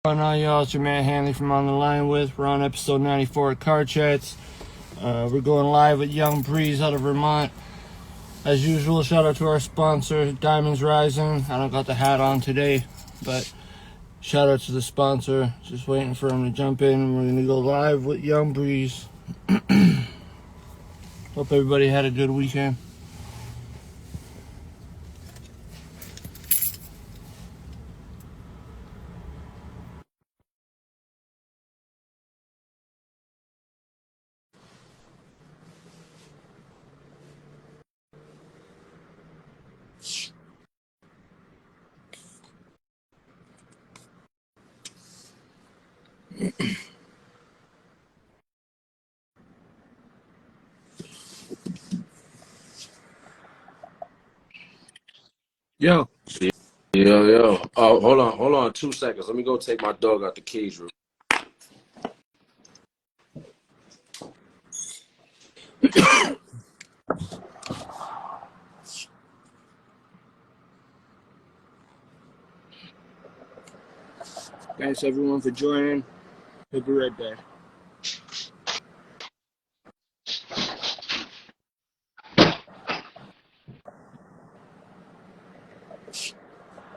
going on, y'all? It's your man Hanley from On the Line with. We're on episode 94 of Car Chats. We're going live with Young Breeze out of Vermont. As usual, shout out to our sponsor, Diamonds Rising. I don't got the hat on today, but shout out to the sponsor. Just waiting for him to jump in. We're going to go live with Young Breeze. Hope everybody had a good weekend. Yo. Yo. Oh, hold on 2 seconds. Let me go take my dog out the cage room. Thanks everyone for joining. We'll be right back.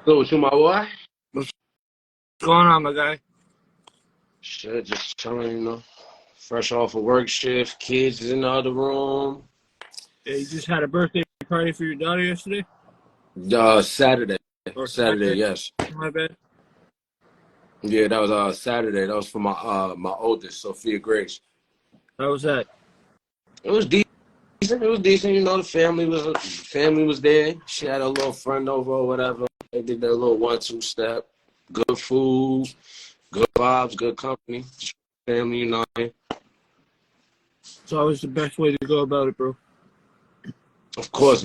So, with you, my boy? What's going on, my guy? Shit, just chilling, Fresh off a work shift. Kids is in the other room. Yeah, you just had a birthday party for your daughter yesterday? Saturday. Or Saturday, yes. My bad. Yeah, that was Saturday. That was for my oldest, Sophia Grace. How was that? It was decent. It was decent. The family was there. She had a little friend over or whatever. They did their little 1-2 step. Good food, good vibes, good company. Family, It's always the best way to go about it, bro. Of course.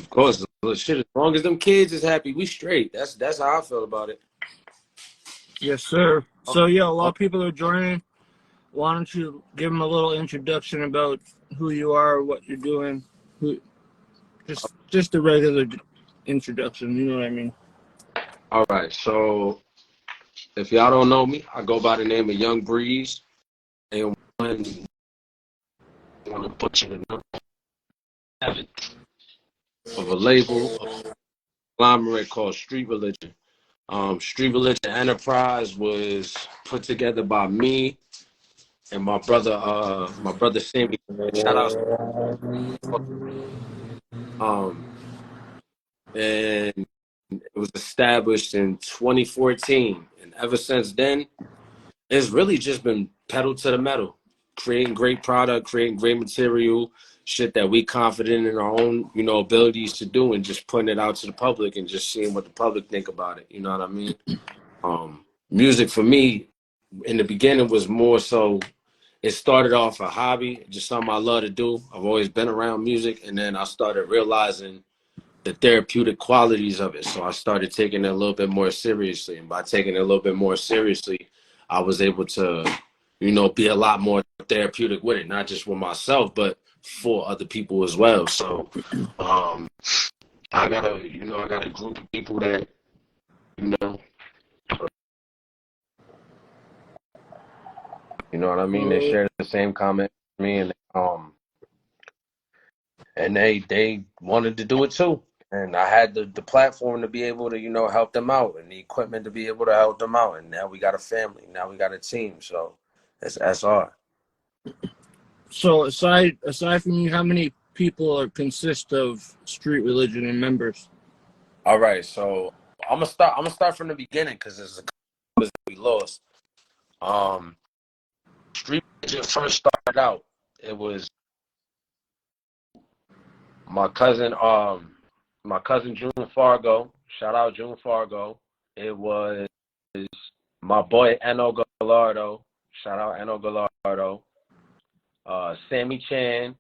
Shit, as long as them kids is happy, we straight. That's how I feel about it. Yes, sir. So, yeah, a lot of people are joining. Why don't you give them a little introduction about who you are, what you're doing, just a regular introduction. You know what I mean? All right. So if y'all don't know me, I go by the name of Young Breeze, and one want to put you in the number of a label, of a conglomerate called Street Religion. Street Religion Enterprise was put together by me and my brother Sammy. Shout out. Um, and it was established in 2014, and ever since then, it's really just been pedal to the metal, creating great product, creating great material, shit that we confident in our own, abilities to do, and just putting it out to the public and just seeing what the public think about it. You know what I mean? Music for me in the beginning was more so. It started off a hobby, just something I love to do. I've always been around music, and then I started realizing the therapeutic qualities of it. So I started taking it a little bit more seriously. And by taking it a little bit more seriously, I was able to, be a lot more therapeutic with it, not just with myself, but for other people as well. So I got a group of people that, you know what I mean? They share the same comment with me, and they wanted to do it too. And I had the platform to be able to, help them out, and the equipment to be able to help them out. And now we got a family. Now we got a team. So it's SR. So, aside from you, how many people consist of Street Religion and members? All right. So I'm gonna start from the beginning because there's a couple that we lost. Street Religion first started out. It was my cousin, June Fargo. Shout out June Fargo. It was my boy Eno Gallardo. Shout out Eno Gallardo. Sammy Chan,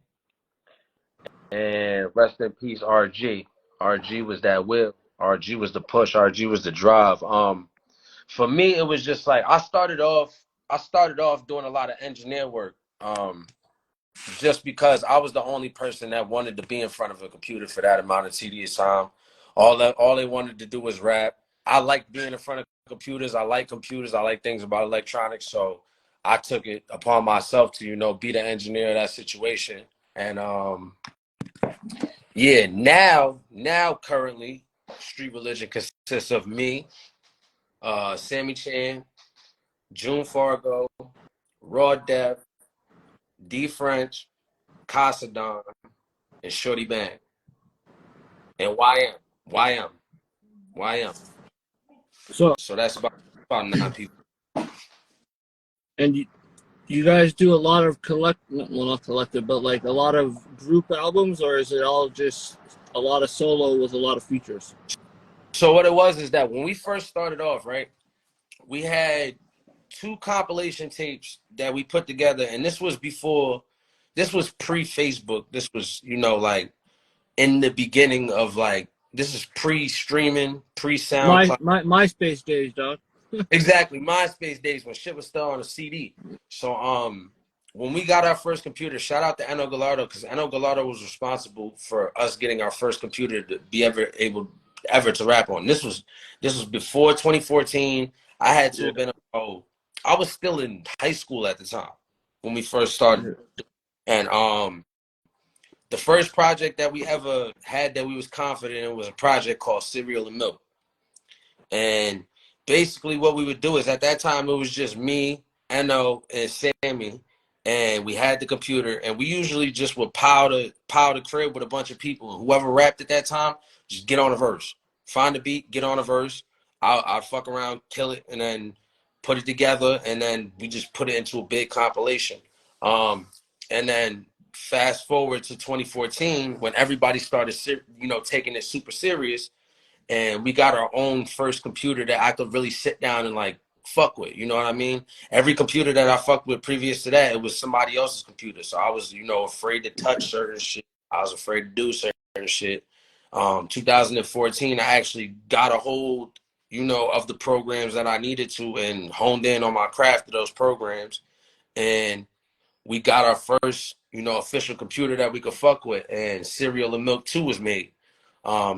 and rest in peace RG. RG was that whip. RG was the push. RG was the drive. For me, it was just like I started off doing a lot of engineer work. Just because I was the only person that wanted to be in front of a computer for that amount of tedious time. All they wanted to do was rap. I like being in front of computers. I like computers. I like things about electronics. So I took it upon myself to, be the engineer of that situation. And yeah, now currently, Street Religion consists of me, Sammy Chan, June Fargo, Raw Def, D French, Casadon, and Shorty Bang. And YM. So, So that's about 9 people. and you guys do a lot of well, not collective, but like a lot of group albums, or is it all just a lot of solo with a lot of features? So what it was is that when we first started off, right, we had 2 compilation tapes that we put together, and this was pre-Facebook. This was, like in the beginning of this is pre-streaming, pre-SoundCloud. MySpace days, dog. Exactly, MySpace days when shit was still on a CD. So when we got our first computer, shout out to Eno Gallardo, because Eno Gallardo was responsible for us getting our first computer to be ever to rap on. This was before 2014. I had to have been I was still in high school at the time when we first started. And the first project that we ever had that we was confident in was a project called Cereal and Milk. And basically what we would do is, at that time, it was just me, Eno, and Sammy, and we had the computer, and we usually just would pile the crib with a bunch of people. Whoever rapped at that time, just get on a verse. Find a beat, get on a verse. I'll fuck around, kill it, and then put it together, and then we just put it into a big compilation. And then fast forward to 2014, when everybody started, taking it super serious, and we got our own first computer that I could really sit down and fuck with. You know what I mean? Every computer that I fucked with previous to that, it was somebody else's computer. So I was, afraid to touch certain shit. I was afraid to do certain shit. 2014, I actually got a hold, of the programs that I needed to, and honed in on my craft of those programs. And we got our first, official computer that we could fuck with, and Cereal and Milk 2 was made.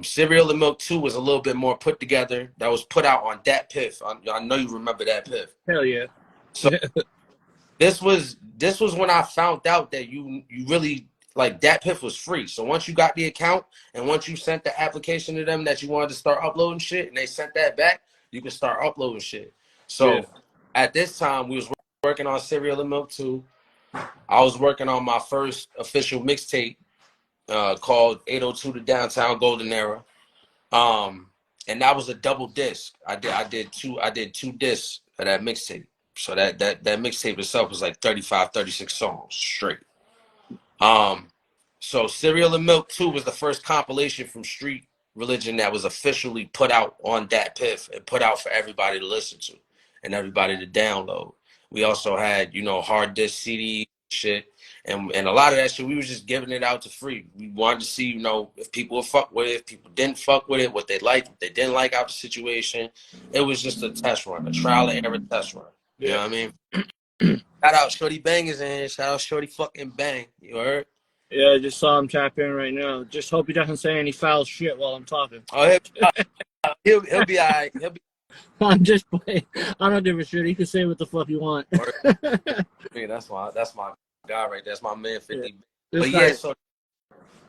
Cereal and Milk 2 was a little bit more put together. That was put out on Dat Piff. I know you remember Dat Piff. Hell yeah. So this was when I found out that you really, Dat Piff was free. So once you got the account, and once you sent the application to them that you wanted to start uploading shit, and they sent that back, you can start uploading shit. So at this time, we was working on Cereal and Milk 2. I was working on my first official mixtape called 802 to Downtown Golden Era. And that was a double disc. I did two discs of that mixtape. So that mixtape itself was 35, 36 songs straight. So Cereal and Milk 2 was the first compilation from Street Religion that was officially put out on Dat Piff and put out for everybody to listen to and everybody to download. We also had, hard disk CD shit. And a lot of that shit, we was just giving it out to free. We wanted to see, if people would fuck with it, if people didn't fuck with it, what they liked, what they didn't like out the situation. It was just a test run, a trial and error test run. You know what I mean? Shout out Shorty Bangers in here. Shout out Shorty fucking Bang. You heard? Yeah, I just saw him tap in right now. Just hope he doesn't say any foul shit while I'm talking. Oh, he'll be all right. He'll be. I'm just playing. I don't give a shit. He can say what the fuck you want. Yeah, that's my guy right there. That's my man 50. Yeah. But yeah, so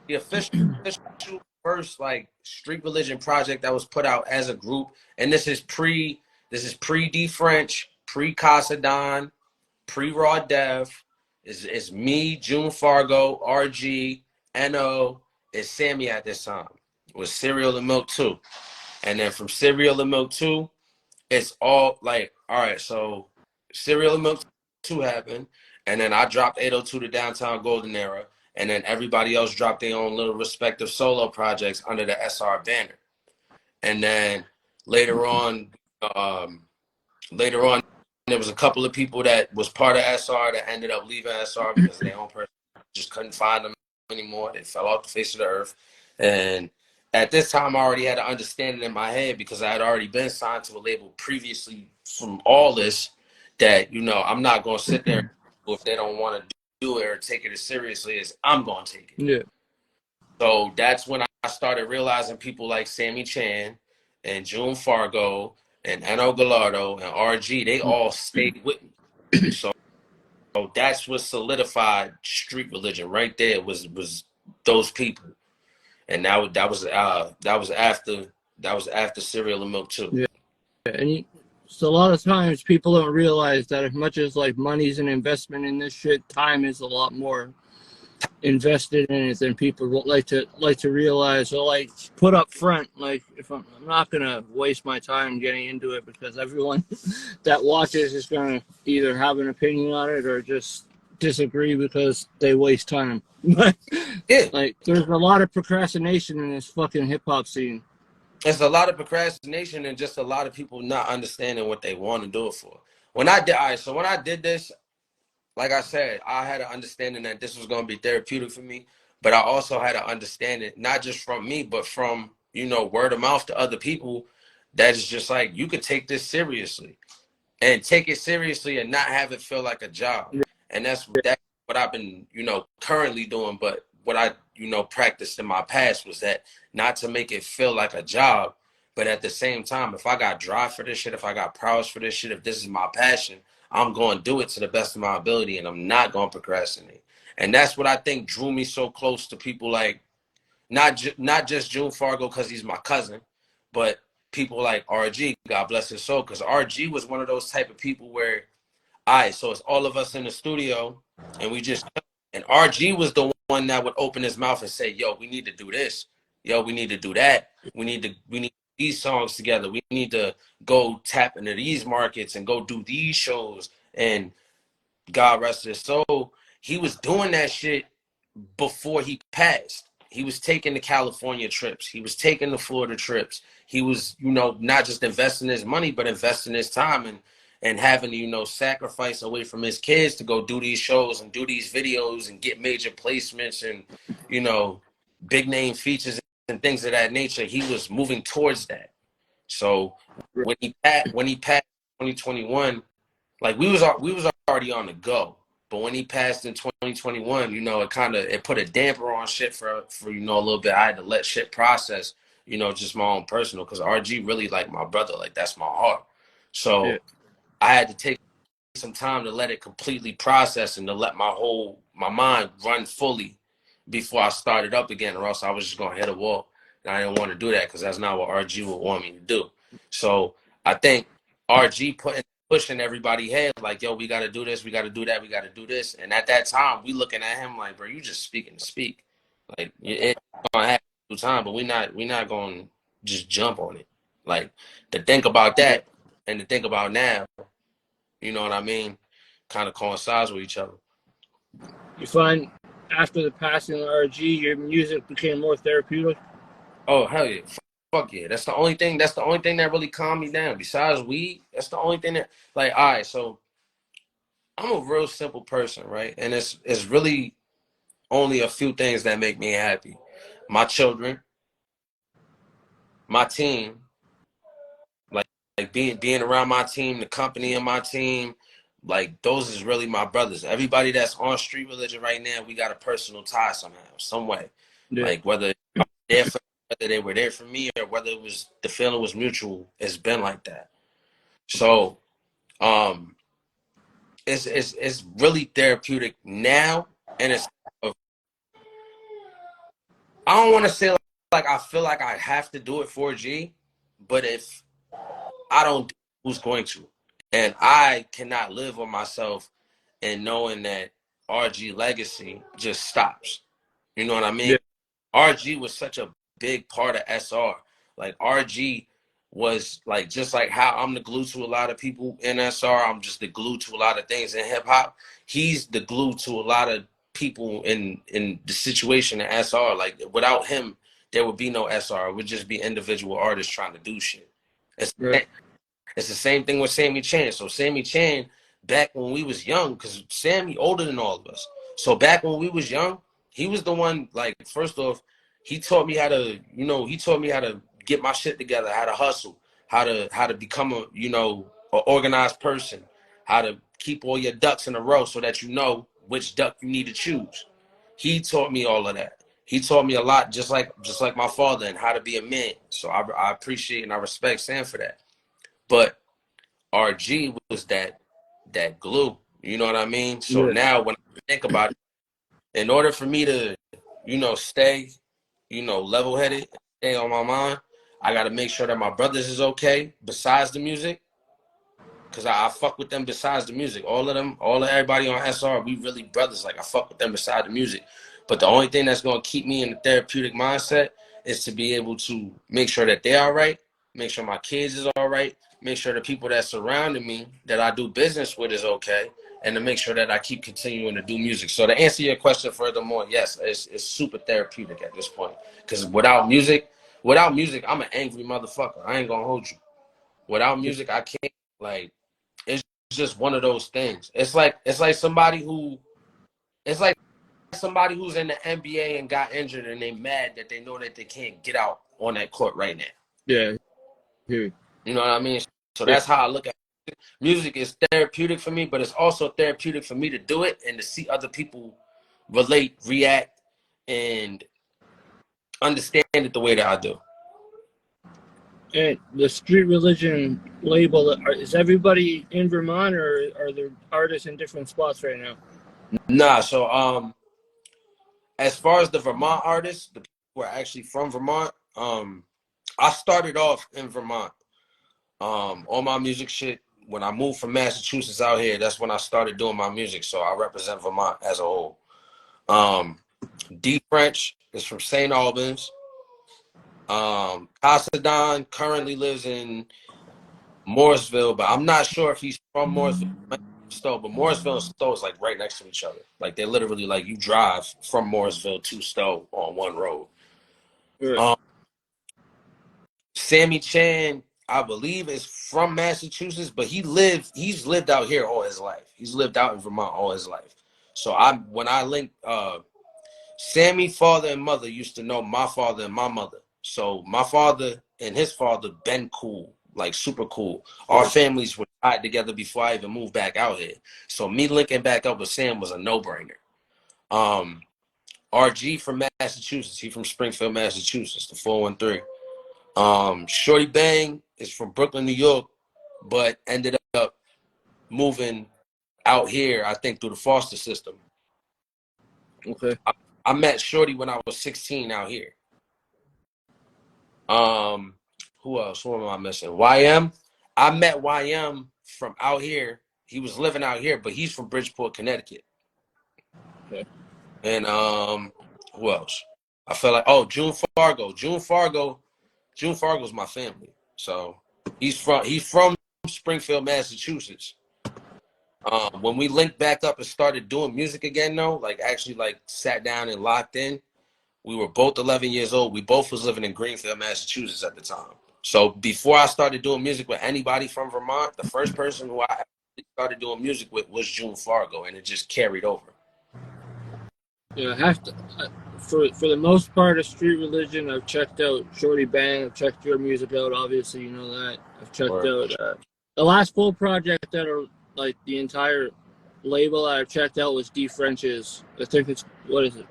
the official first Street Religion project that was put out as a group, and this is pre D French, pre Casadon, pre Raw Dev. Is me, June Fargo, RG, NO, is Sammy at this time. It was Cereal and Milk 2. And then from Cereal and Milk 2, it's all all right, so Cereal and Milk 2 happened, and then I dropped 802 to Downtown Golden Era, and then everybody else dropped their own little respective solo projects under the SR banner. And then later on, there was a couple of people that was part of SR that ended up leaving SR because their own person just couldn't find them anymore. They fell off the face of the earth. And at this time, I already had an understanding in my head, because I had already been signed to a label previously from all this, that, I'm not going to sit there if they don't want to do it or take it as seriously as I'm going to take it. Yeah. So that's when I started realizing people like Sammy Chan and June Fargo and Ano Gallardo and RG, they all stayed with me. So that's what solidified street religion right there was those people. And that was after cereal and milk too. Yeah. And so a lot of times people don't realize that as much as like money's an investment in this shit, time is a lot more invested in it than people like to realize or like put up front. Like if I'm not gonna waste my time getting into it because everyone that watches is gonna either have an opinion on it or just disagree because they waste time. But Yeah. like there's a lot of procrastination in this fucking hip hop scene. It's a lot of procrastination and just a lot of people not understanding what they want to do it for. When I did, all right, so when I did this, like I said, I had an understanding that this was going to be therapeutic for me, but I also had an understanding, not just from me, but from, word of mouth to other people, that is just like, you could take this seriously and take it seriously and not have it feel like a job. And that's what I've been, currently doing. But what I, practiced in my past was that not to make it feel like a job, but at the same time, if I got drive for this shit, if I got prowess for this shit, if this is my passion, I'm going to do it to the best of my ability, and I'm not going to procrastinate. And that's what I think drew me so close to people like not just June Fargo because he's my cousin, but people like RG, God bless his soul, because RG was one of those type of people where, all right, so it's all of us in the studio, and and RG was the one that would open his mouth and say, yo, we need to do this. Yo, we need to do that. We need these songs together. We need to go tap into these markets and go do these shows. And God rest his soul, he was doing that shit before he passed. He was taking the California trips. He was taking the Florida trips. He was, not just investing his money, but investing his time and having to, sacrifice away from his kids to go do these shows and do these videos and get major placements and, big name features and things of that nature. He was moving towards that. So when he passed 2021, like we was already on the go. But when he passed in 2021, it put a damper on shit for a little bit. I had to let shit process, just my own personal, because RG really like my brother, like that's my heart. So I had to take some time to let it completely process and to let my mind run fully before I started up again, or else I was just gonna hit a wall. And I didn't want to do that because that's not what RG would want me to do. So I think RG pushing everybody head like, yo, we got to do this, we got to do that, we got to do this. And at that time, we looking at him like, bro, you just speaking to speak. Like it's gonna happen time, but we not gonna just jump on it. Like to think about that and to think about now, you know what I mean, kind of coincides with each other. You find after the passing of RG, your music became more therapeutic? Oh hell yeah. Fuck yeah. That's the only thing that really calmed me down. Besides weed, that's the only thing that like, all right, so I'm a real simple person, right? And it's really only a few things that make me happy. My children, my team, like being around my team, the company of my team, like those is really my brothers. Everybody that's on street religion right now, we got a personal tie somehow, some way. Yeah. Like whether they were there for me or whether it was the feeling was mutual, it's been like that. So it's really therapeutic now, and I don't want to say like I feel like I have to do it for G, but if I don't, who's going to? And I cannot live with myself and knowing that RG legacy just stops. You know what I mean? Yeah. RG was such a big part of SR. Like RG was like, just like how I'm the glue to a lot of people in SR, I'm just the glue to a lot of things in hip hop. He's the glue to a lot of people in the situation in SR. Like without him, there would be no SR. It would just be individual artists trying to do shit. It's the same thing with Sammy Chan. So Sammy Chan, back when we was young, because Sammy older than all of us. So back when we was young, he was the one, like, first off, he taught me how to get my shit together, how to hustle, how to become a, an organized person, how to keep all your ducks in a row so that you know which duck you need to choose. He taught me all of that. he taught me a lot, just like my father, and how to be a man. So I appreciate and I respect Sam for that. But RG was that glue. You know what I mean? So Yeah. now when I think about it, in order for me to, stay, level headed, stay on my mind, I got to make sure that my brothers is okay besides the music. Cause I fuck with them besides the music. All of them, all of everybody on SR, we really brothers. Like I fuck with them beside the music. But the only thing that's gonna keep me in the therapeutic mindset is to be able to make sure that they're all right, make sure my kids is all right, make sure the people that surrounding me that I do business with is okay, and to make sure that I keep continuing to do music. So to answer your question furthermore, yes, it's super therapeutic at this point. Cause without music, I'm an angry motherfucker. I ain't gonna hold you. Without music, I can't like. It's just one of those things. It's like somebody who's in the NBA and got injured and they mad that they know that they can't get out on that court right now. Yeah. Here. You know what I mean? So Yeah. that's how I look at it. Music is therapeutic for me, but it's also therapeutic for me to do it and to see other people relate, react, and understand it the way that I do. And the street religion label, is everybody in Vermont, or are there artists in different spots right now? Nah, so as far as the Vermont artists, the people who are actually from Vermont, I started off in Vermont. All my music shit, when I moved from Massachusetts out here, that's when I started doing my music. So I represent Vermont as a whole. D French is from St. Albans. Casadon currently lives in Morrisville, but I'm not sure if he's from Morrisville. Stowe, but Morrisville and Stowe is like right next to each other. Like they're literally like you drive from Morrisville to Stowe on one road. Yeah. Sammy Chan, I believe, is from Massachusetts, but he's lived out here all his life. He's lived out in Vermont all his life. So when I linked Sammy father and mother used to know my father and my mother. So my father and his father been cool, like super cool. Our families were tied together before I even moved back out here. So me linking back up with Sam was a no-brainer. RG from Massachusetts. He from Springfield, Massachusetts, the 413. Shorty Bang is from Brooklyn, New York, but ended up moving out here, I think, through the foster system. Okay. I met Shorty when I was 16 out here. Who else? Who am I missing? YM. I met YM from out here. He was living out here, but he's from Bridgeport, Connecticut. Okay. And who else? I felt like June Fargo. June Fargo's my family. So he's from Springfield, Massachusetts. When we linked back up and started doing music again, though, like actually like sat down and locked in, we were both 11 years old. We both was living in Greenfield, Massachusetts at the time. So before I started doing music with anybody from Vermont, the first person who I started doing music with was June Fargo, and it just carried over. Yeah, I have to. For the most part of street religion, I've checked out Shorty Bang. I've checked your music out. Obviously, you know that. I've checked out the last full project that are like the entire label I've checked out was D French's. I think it's what is it?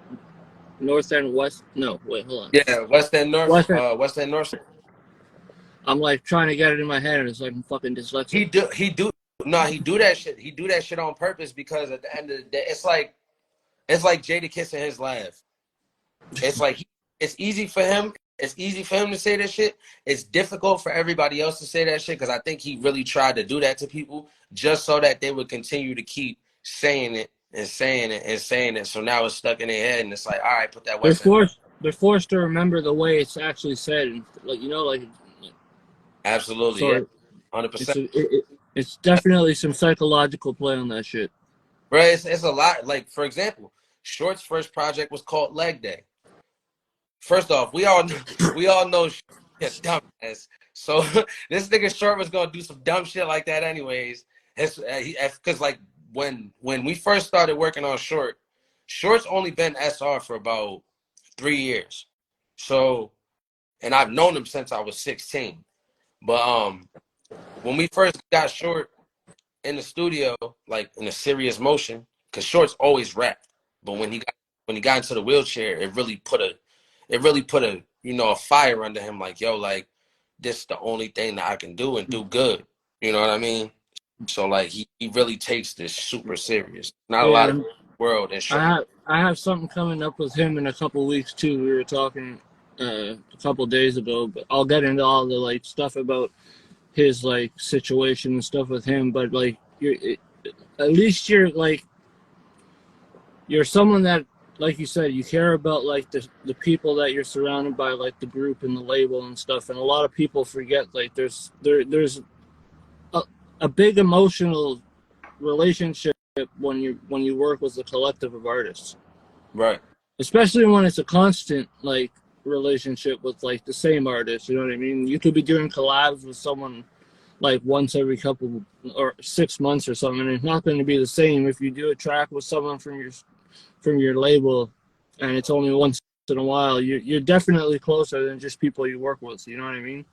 North End West? No, wait, hold on. Yeah, West End North. West End North. I'm like trying to get it in my head, and it's like I'm fucking dyslexic. He do that shit. He do that shit on purpose because at the end of the day, it's like Jada kissing his laugh. It's like it's easy for him. It's easy for him to say that shit. It's difficult for everybody else to say that shit because I think he really tried to do that to people just so that they would continue to keep saying it and saying it and saying it. So now it's stuck in their head, and it's like, all right, put that West End. They're forced to remember the way it's actually said, and like you know, like Absolutely, so yeah, 100%. It's definitely some psychological play on that shit. Right, it's a lot. Like for example, Short's first project was called Leg Day. First off, we all know yeah, dumbass. So this nigga Short was gonna do some dumb shit like that anyways. Because like when we first started working on Short's only been SR for about 3 years. So, and I've known him since I was 16. But when we first got Short in the studio, like in a serious motion, because Short's always rapped, but when he got when he got into the wheelchair, it really put a a fire under him. Like, yo, like this is the only thing that I can do and do good. You know what I mean? So like he really takes this super serious. Not a lot of Yeah, people in the world and I have something coming up with him in a couple weeks too. We were talking a couple days ago, but I'll get into all the like stuff about his like situation and stuff with him. But like at least you're someone that, like you said, you care about like the people that you're surrounded by, like the group and the label and stuff. And a lot of people forget like there's a big emotional relationship when you work with a collective of artists, right. especially when it's a constant like relationship with like the same artist. You know what I mean? You could be doing collabs with someone like once every couple or 6 months or something, and it's not going to be the same if you do a track with someone from your label and it's only once in a while. You're definitely closer than just people you work with. You know what I mean?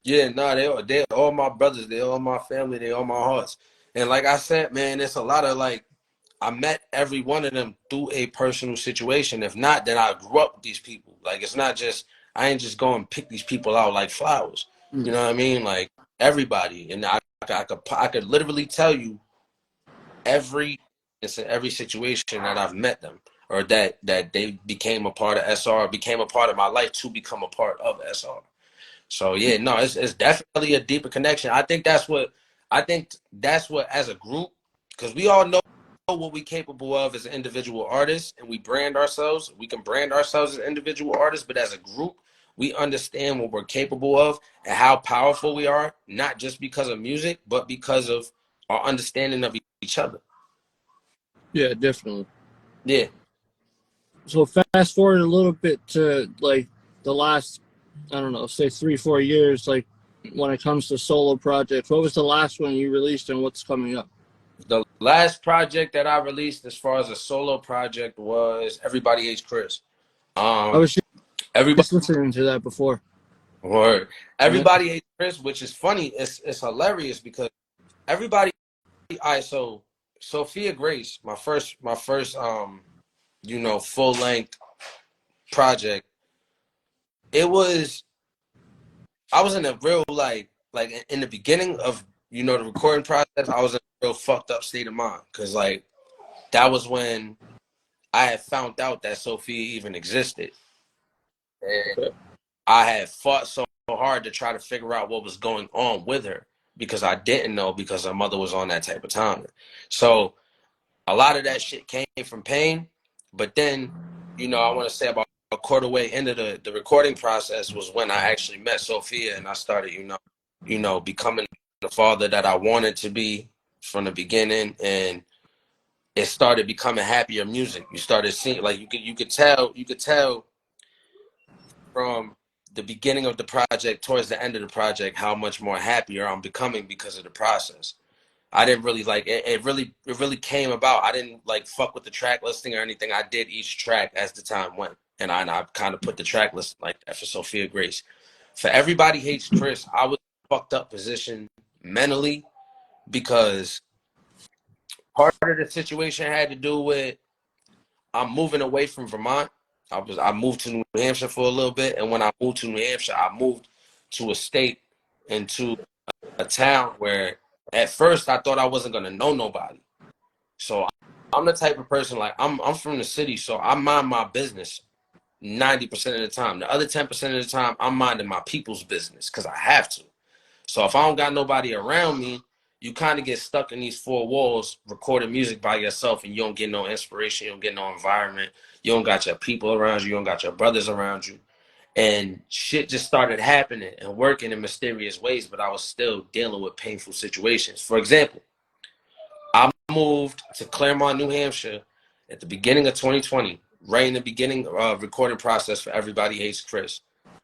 Yeah, no, they all my brothers, they all my family, they all my hearts. And like I said, man, it's a lot of like I met every one of them through a personal situation. If not, then I grew up with these people. Like it's not just I ain't just going to pick these people out like flowers. You know what I mean? Like everybody, and I could literally tell you every it's in every situation that I've met them or that they became a part of SR, became a part of my life to become a part of SR. So yeah, no, it's definitely a deeper connection. I think that's what as a group, because we all know what we're capable of as individual artists, and we brand ourselves. We can brand ourselves as individual artists, but as a group, we understand what we're capable of and how powerful we are, not just because of music, but because of our understanding of each other. Yeah, definitely. Yeah. So fast forward a little bit to like the last, I don't know, say 3 4 years, like when it comes to solo projects. What was the last one you released and what's coming up? The last project that I released as far as a solo project was Everybody Hates Chris. I was Everybody just listening to that before. Word. Yeah. Everybody hates Chris, which is funny. It's hilarious because everybody. So Sophia Grace, my first full length project. It was I was in a real like in the beginning of the recording process. I was in a real fucked up state of mind because like that was when I had found out that Sophia even existed, and Okay. I had fought so hard to try to figure out what was going on with her because I didn't know because her mother was on that type of time. So a lot of that shit came from pain. But then, I want to say about a quarter way into the recording process was when I actually met Sophia and I started, becoming the father that I wanted to be from the beginning. And it started becoming happier music. You started seeing like you could tell from the beginning of the project towards the end of the project how much more happier I'm becoming because of the process. I didn't really like it. It really came about. I didn't like fuck with the track listing or anything. I did each track as the time went, and I kind of put the track list like that for Sophia Grace. For Everybody Hates Chris, I was in a fucked up position mentally because part of the situation had to do with I'm moving away from Vermont. I moved to New Hampshire for a little bit, and when I moved to New Hampshire, I moved to a state and to a town where at first I thought I wasn't gonna know nobody. So I'm the type of person like I'm from the city, so I mind my business 90% of the time. The other 10% of the time, I'm minding my people's business because I have to. So if I don't got nobody around me, you kind of get stuck in these four walls recording music by yourself and you don't get no inspiration, you don't get no environment, you don't got your people around you, you don't got your brothers around you. And shit just started happening and working in mysterious ways, but I was still dealing with painful situations. For example, I moved to Claremont, New Hampshire at the beginning of 2020, right in the beginning of recording process for Everybody Hates Chris.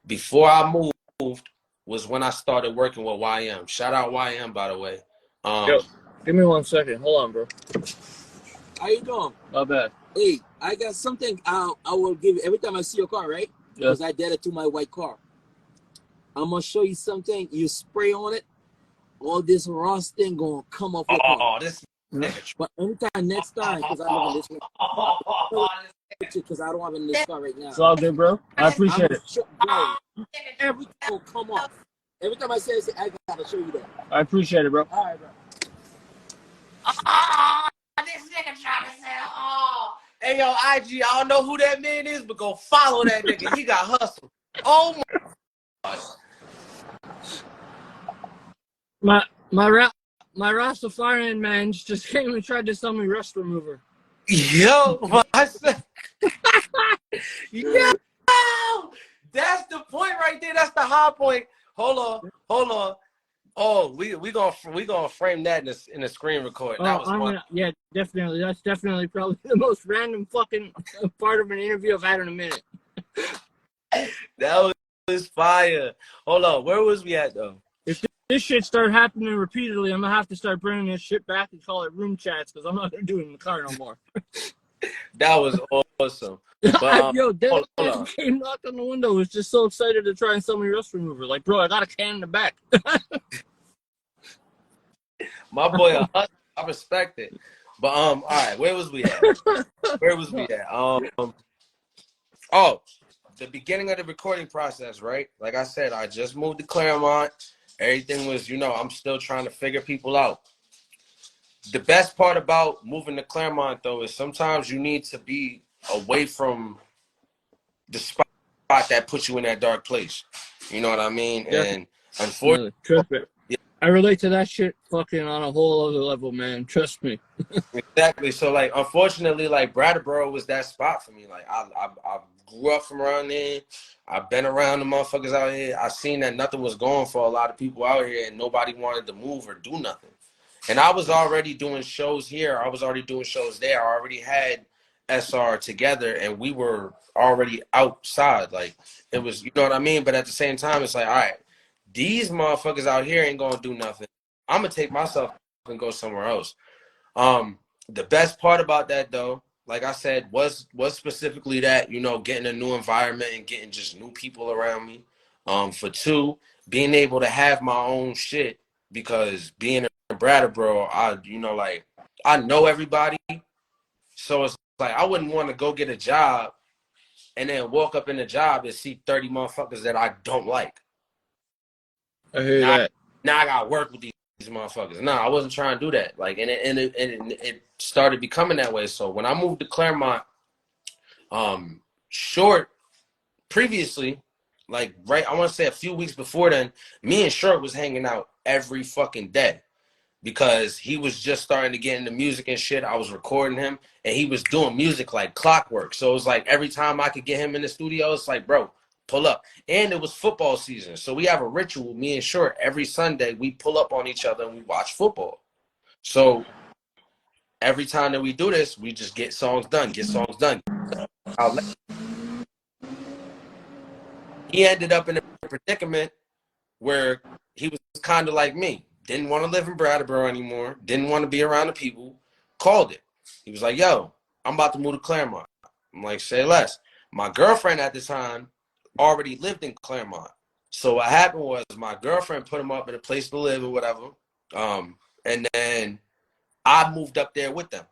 Before I moved was when I started working with YM. Shout out YM, by the way. Yo, give me 1 second. Hold on, bro. How you doing? Not bad. Hey, I got something I will give you every time I see your car, right? Yeah. Because I did it to my white car. I'm gonna show you something. You spray on it, all this rust thing gonna come off your car. Oh, this But anytime, next time, because I live in this one, too, because I don't have it in this car right now. It's all good, bro. I appreciate it. Bro, everything will come off. Every time I say it, I gotta show you that. I appreciate it, bro. All right, bro. Oh, this nigga trying to sell. Oh. Hey, yo, IG, I don't know who that man is, but go follow that nigga. He got hustled. Oh, my God. My Rastafarian man just came and tried to sell me rust remover. Yo, I said, yo, that's the point right there. That's the high point. Hold on. Oh, we gonna frame that in the screen recording. Oh, That was one. yeah, definitely. That's definitely probably the most random fucking part of an interview I've had in a minute. That was fire. Hold on, where was we at though? If this shit start happening repeatedly, I'm gonna have to start bringing this shit back and call it room chats because I'm not gonna do it in the car no more. That was awesome. But, yo, Dad hold on. came knocked on the window. Was just so excited to try and sell me rust remover. Like, bro, I got a can in the back. My boy, I respect it. But all right, where was we at? Oh, the beginning of the recording process, right? Like I said, I just moved to Claremont. Everything was, I'm still trying to figure people out. The best part about moving to Claremont, though, is sometimes you need to be away from the spot that puts you in that dark place. You know what I mean? Yeah. And unfortunately, yeah. I relate to that shit fucking on a whole other level, man. Trust me. Exactly. So, like, unfortunately, like, Brattleboro was that spot for me. Like, I grew up from around there. I've been around the motherfuckers out here. I seen that nothing was going for a lot of people out here, and nobody wanted to move or do nothing. And I was already doing shows here. I was already doing shows there. I already had SR together, and we were already outside. Like, it was, you know what I mean? But at the same time, it's like, all right, these motherfuckers out here ain't gonna do nothing. I'm gonna take myself and go somewhere else. The best part about that, though, like I said, was specifically that, getting a new environment and getting just new people around me. For two, being able to have my own shit, because being in Brattleboro, I know everybody. So it's like, I wouldn't want to go get a job and then walk up in the job and see 30 motherfuckers that I don't like. I hear that. Now I got to work with these motherfuckers. No, I wasn't trying to do that. Like, and it started becoming that way. So when I moved to Claremont, Short previously, like, right, I want to say a few weeks before then, me and Short was hanging out every fucking day because he was just starting to get into music and shit. I was recording him, and he was doing music like clockwork. So it was like every time I could get him in the studio, it's like, bro, pull up. And it was football season. So we have a ritual, me and Short, every Sunday, we pull up on each other and we watch football. So every time that we do this, we just get songs done. He ended up in a predicament where he was kind of like me. Didn't want to live in Brattleboro anymore. Didn't want to be around the people. Called it. He was like, yo, I'm about to move to Claremont. I'm like, say less. My girlfriend at the time already lived in Claremont. So what happened was my girlfriend put him up in a place to live or whatever. And then I moved up there with them.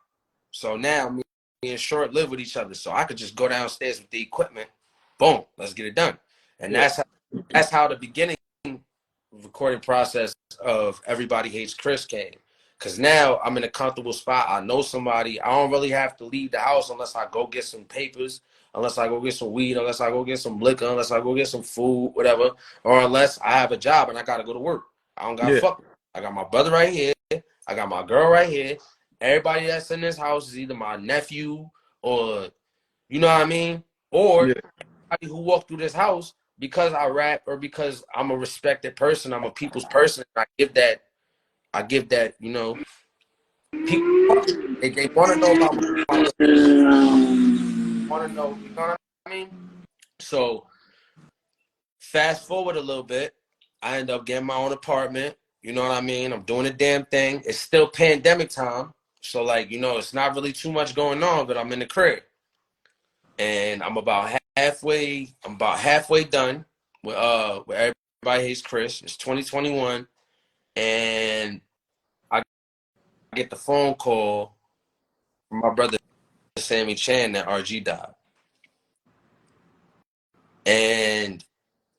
So now me and Short live with each other. So I could just go downstairs with the equipment. Boom, let's get it done. And that's how the beginning recording process of Everybody Hates Chris came. Because now I'm in a comfortable spot. I know somebody. I don't really have to leave the house unless I go get some papers, unless I go get some weed, unless I go get some liquor, unless I go get some food, whatever, or unless I have a job and I got to go to work. I don't got to fuck. I got my brother right here. I got my girl right here. Everybody that's in this house is either my nephew or, you know what I mean? Or everybody who walked through this house because I rap or because I'm a respected person, I'm a people's person. I give that, people, they want to know about want to know, you know what I mean? So fast forward a little bit, I end up getting my own apartment. You know what I mean? I'm doing a damn thing. It's still pandemic time. So, like, it's not really too much going on, but I'm in the crib. And I'm about halfway done with Everybody Hates Chris. It's 2021. And I get the phone call from my brother Sammy Chan that RG died. And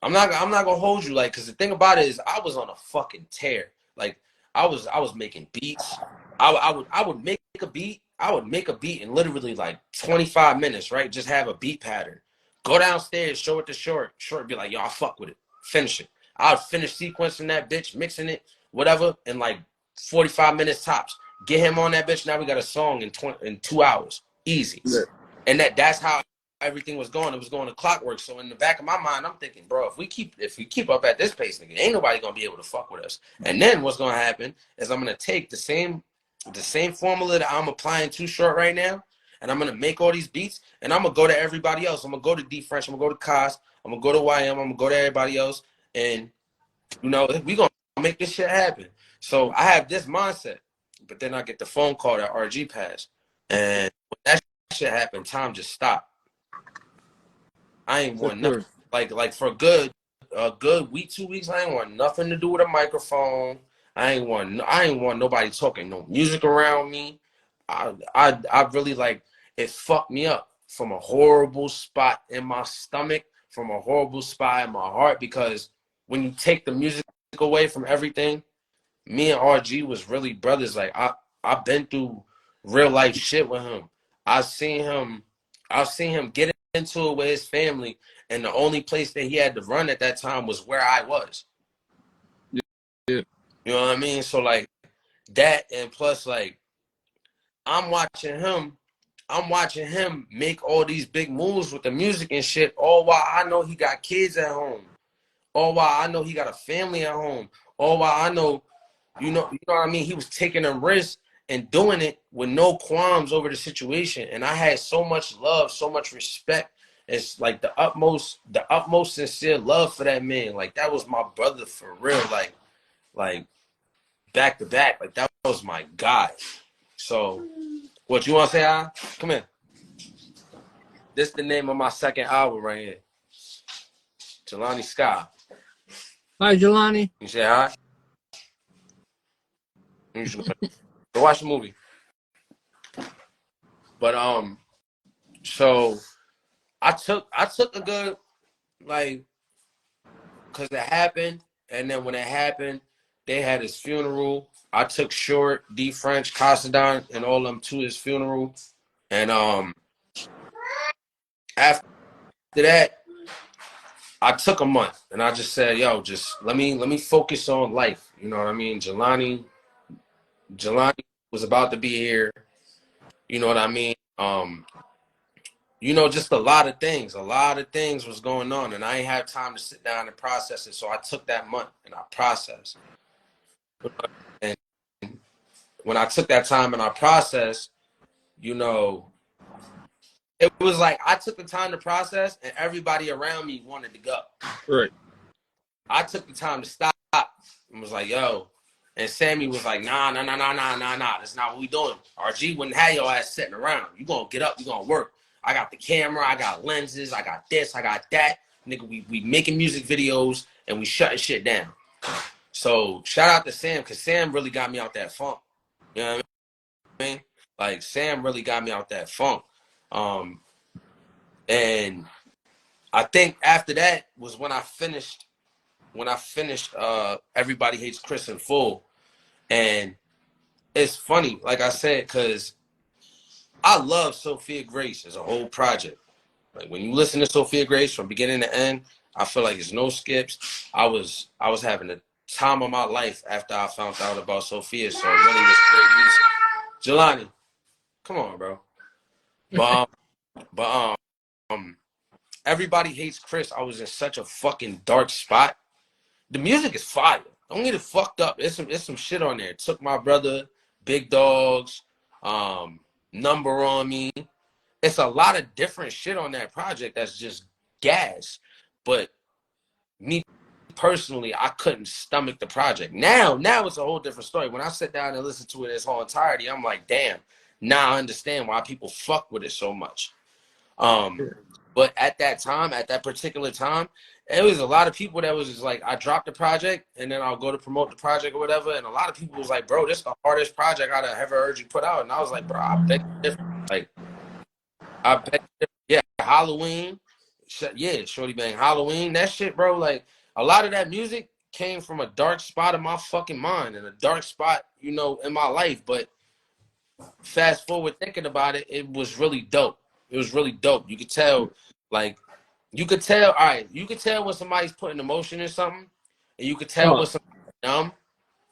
I'm not gonna hold you, like, because the thing about it is I was on a fucking tear. Like I was making beats. I would make a beat. I would make a beat in literally like 25 minutes, right? Just have a beat pattern. Go downstairs, show it to Short be like, yo, I fuck with it. Finish it. I'll finish sequencing that bitch, mixing it, whatever, in like 45 minutes tops. Get him on that bitch. Now we got a song in 2 hours. Easy. Yeah. And that's how everything was going. It was going to clockwork. So in the back of my mind, I'm thinking, bro, if we keep up at this pace, nigga, ain't nobody gonna be able to fuck with us. And then what's gonna happen is I'm gonna take the same formula that I'm applying to Short right now, and I'm gonna make all these beats, and I'm gonna go to everybody else. I'm gonna go to D French, I'm gonna go to Cos, I'm gonna go to YM, I'm gonna go to everybody else, and we gonna make this shit happen. So I have this mindset, but then I get the phone call that RG passed, and when that shit happened, time just stopped. I ain't want nothing. Like for a good week, 2 weeks, I ain't want nothing to do with a microphone. I ain't want nobody talking no music around me. I really, like, it fucked me up from a horrible spot in my stomach, from a horrible spot in my heart, because when you take the music away from everything, me and RG was really brothers. Like I've been through real life shit with him. I've seen him get into it with his family, and the only place that he had to run at that time was where I was. Yeah. You know what I mean? So like that, and plus like I'm watching him make all these big moves with the music and shit, all while I know he got kids at home. All while I know he got a family at home. All while I know, you know what I mean? He was taking a risk and doing it with no qualms over the situation. And I had so much love, so much respect. It's like the utmost sincere love for that man. Like that was my brother for real. Like back to back. Like that was my guy. So what you want to say, Al? Come in. This is the name of my second album right here. Jelani Sky. Hi, Jelani. You say hi? You should go watch the movie. But so I took a good, like, because it happened, and then when it happened, they had his funeral. I took Short, D French, Casadon, and all of them to his funeral. And after that, I took a month, and I just said, "Yo, just let me focus on life." You know what I mean? Jelani was about to be here. You know what I mean? Just a lot of things was going on, and I ain't have time to sit down and process it. So I took that month and I processed. And when I took that time and I processed, it was like I took the time to process, and everybody around me wanted to go. Right. I took the time to stop and was like, yo. And Sammy was like, nah. That's not what we doing. RG wouldn't have your ass sitting around. You gonna get up, you gonna work. I got the camera, I got lenses, I got this, I got that. Nigga, we making music videos and we shutting shit down. So shout out to Sam, because Sam really got me out that funk. You know what I mean? Like Sam really got me out that funk. And I think after that was when I finished Everybody Hates Chris in full. And it's funny, like I said, because I love Sophia Grace as a whole project. Like when you listen to Sophia Grace from beginning to end, I feel like there's no skips. I was having the time of my life after I found out about Sophia, so it really was great music. Jelani, come on, bro. But Everybody Hates Chris. I was in such a fucking dark spot. The music is fire. Don't get it fucked up. It's some shit on there. It took my brother, Big Dogs, Number on Me. It's a lot of different shit on that project that's just gas. But me personally, I couldn't stomach the project. Now it's a whole different story. When I sit down and listen to it in its whole entirety, I'm like, damn, now I understand why people fuck with it so much. But at that particular time, it was a lot of people that was just like, I dropped the project and then I'll go to promote the project or whatever. And a lot of people was like, bro, this is the hardest project I'd ever heard you put out. And I was like, bro, I bet you different. Like, I bet you different. Yeah, Halloween, Yeah, Shorty Bang, Halloween, that shit, bro. Like a lot of that music came from a dark spot of my fucking mind and a dark spot, you know, in my life. But fast forward thinking about it, it was really dope. It was really dope. You could tell, like, you could tell, all right, you could tell when somebody's putting emotion in something, and you could tell when Oh, somebody's numb,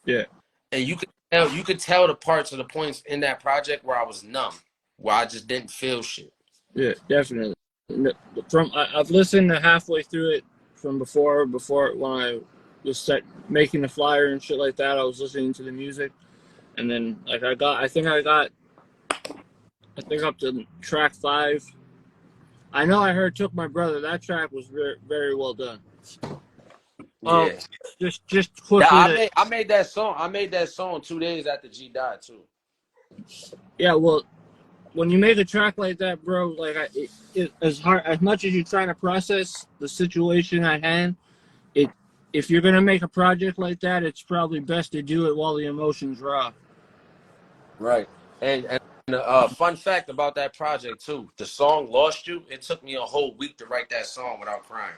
yeah, and you could tell the parts of the points in that project where I was numb, where I just didn't feel shit. yeah, definitely. I've listened to halfway through it from before when I was making the flyer and shit like that. I was listening to the music, and then like I think up to track 5. I know I heard "Took My Brother." That track was very, very well done. Oh, Yeah. just Yeah, quickly to I made that song. I made that song 2 days after G died too. yeah, well, when you make a track like that, bro, like as hard as much as you're trying to process the situation at hand, it if you're gonna make a project like that, it's probably best to do it while the emotions raw. Right. And fun fact about that project too, the song "Lost You." It took me a whole week to write that song without crying.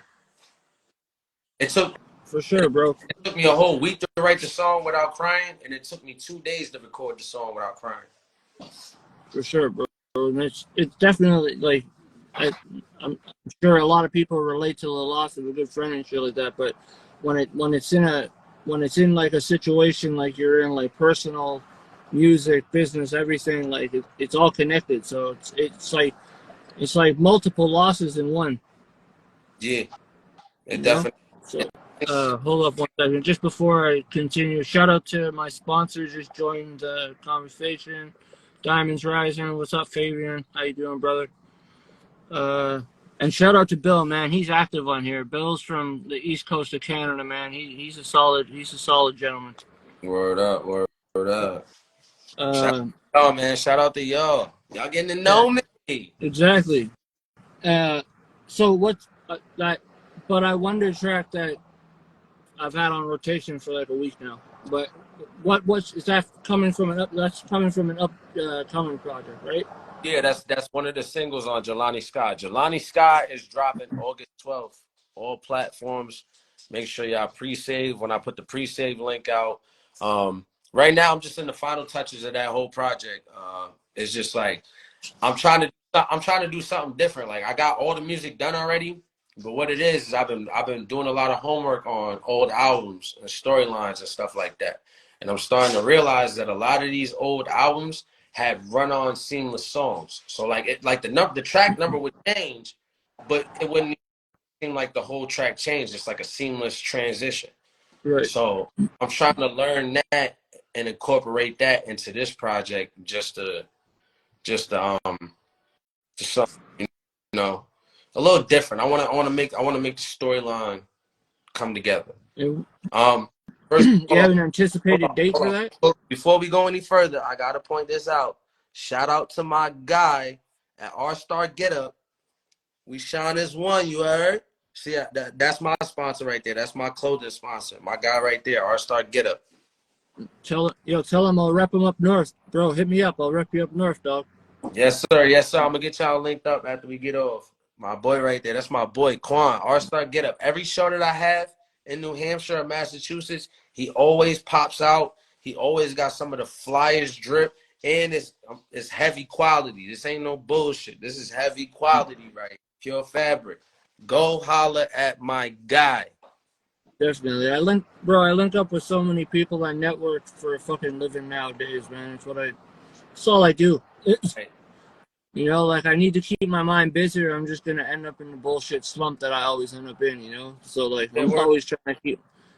It took For sure, bro. it took me a whole week to write the song without crying, and it took me 2 days to record the song without crying. For sure, bro. And it's definitely like I'm sure a lot of people relate to the loss of a good friend and shit like that. But when it's in like a situation like you're in, like personal, music, business, everything, like it's all connected. So it's like multiple losses in one. Yeah, You it know. definitely. So hold up one second. Just before I continue, shout out to my sponsors just joined the conversation. Diamonds Rising. What's up, Fabian? How you doing, brother? And shout out to Bill, man. He's active on here. Bill's from the East Coast of Canada, man. He's a solid gentleman. Word up, word up. Shout Uh, out, man. Shout out to y'all. Y'all getting to yeah, know me. exactly. So what's that? But I Wonder track that I've had on rotation for like a week now. But what's is that coming from an up? That's coming from an upcoming project, right? Yeah, that's one of the singles on Jelani Sky. Jelani Sky is dropping August 12th. All platforms. Make sure y'all pre-save when I put the pre-save link out. Right now I'm just in the final touches of that whole project. It's just like I'm trying to do something different. Like I got all the music done already, but what it is I've been doing a lot of homework on old albums and storylines and stuff like that. And I'm starting to realize that a lot of these old albums had run-on seamless songs. So like the track number would change, but it wouldn't seem like the whole track changed. It's like a seamless transition. Right. So I'm trying to learn that and incorporate that into this project just something, you know, a little different. I want to make the storyline come together. You First, have an anticipated date for that? Before we go any further, I gotta point this out. Shout out to my guy at R Star Get Up. We shine as one. You heard? See, that's my sponsor right there. That's my clothing sponsor. My guy right there, R Star Get Up. Tell him I'll rep him up north, bro. Hit me up. I'll rep you up north, dog. Yes, sir. Yes, sir. I'm gonna get y'all linked up after we get off. My boy right there. That's my boy Quan. R-Star Get Up. Every show that I have in New Hampshire or Massachusetts, he always pops out. He always got some of the flyers drip, and it's heavy quality. This ain't no bullshit. This is heavy quality, right? Pure fabric. Go holler at my guy. Definitely. I link up with so many people. I network for a fucking living nowadays, man. It's all I do. You know, like I need to keep my mind busy or I'm just gonna end up in the bullshit slump that I always end up in, you know? So like I'm always trying to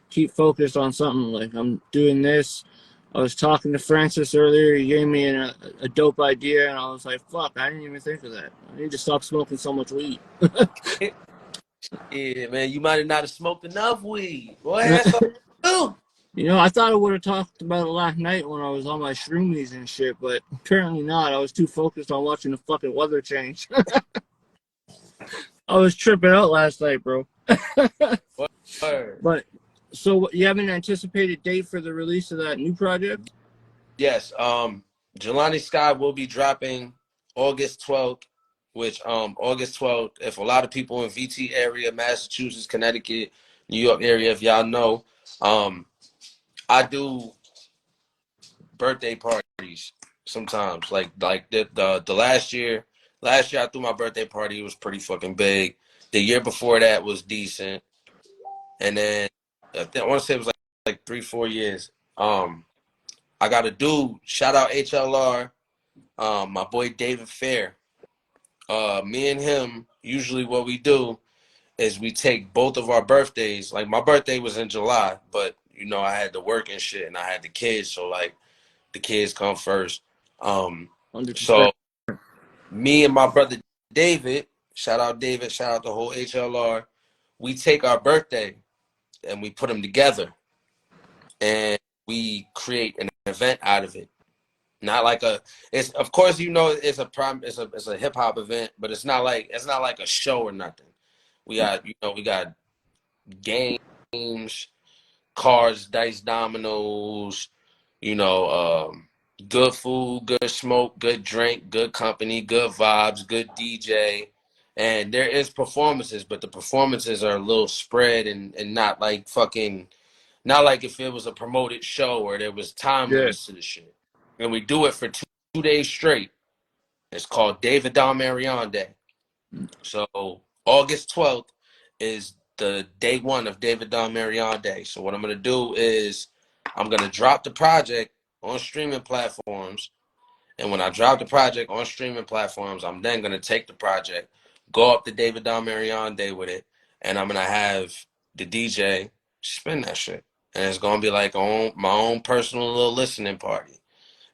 keep focused on something. Like I'm doing this. I was talking to Francis earlier, he gave me a dope idea and I was like, fuck, I didn't even think of that. I need to stop smoking so much weed. Yeah, man, you might have not have smoked enough weed. Boy, that's all you do. You know, I thought I would have talked about it last night when I was on my shroomies and shit, but apparently not. I was too focused on watching the fucking weather change. I was tripping out last night, bro. But so you have an anticipated date for the release of that new project? Yes. Jelani Sky will be dropping August 12th. which August 12th, if a lot of people in VT area, Massachusetts, Connecticut, New York area, if y'all know, I do birthday parties sometimes. Like the last year I threw my birthday party. It was pretty fucking big. The year before that was decent, and then I want to say it was like 3-4 years. I got a dude. Shout out HLR. My boy David Fair. Me and him, usually what we do is we take both of our birthdays. Like my birthday was in July, but you know I had to work and shit, and I had the kids, so like the kids come first. 100%. So me and my brother David, shout out David, shout out the whole HLR. We take our birthday and we put them together, and we create an event out of it. Not like it's of course it's a hip hop event, but it's not like a show or nothing. We got games, cards, dice, dominoes, good food, good smoke, good drink, good company, good vibes, good DJ. And there is performances, but the performances are a little spread and not like not like if it was a promoted show or there was time limits to the shit. And we do it for 2 days straight. It's called David Don Marion Day. So August 12th is the day one of David Don Marion Day. So what I'm going to do is I'm going to drop the project on streaming platforms. And when I drop the project on streaming platforms, I'm then going to take the project, go up to David Don Marion Day with it, and I'm going to have the DJ spin that shit. And it's going to be like my own personal little listening party.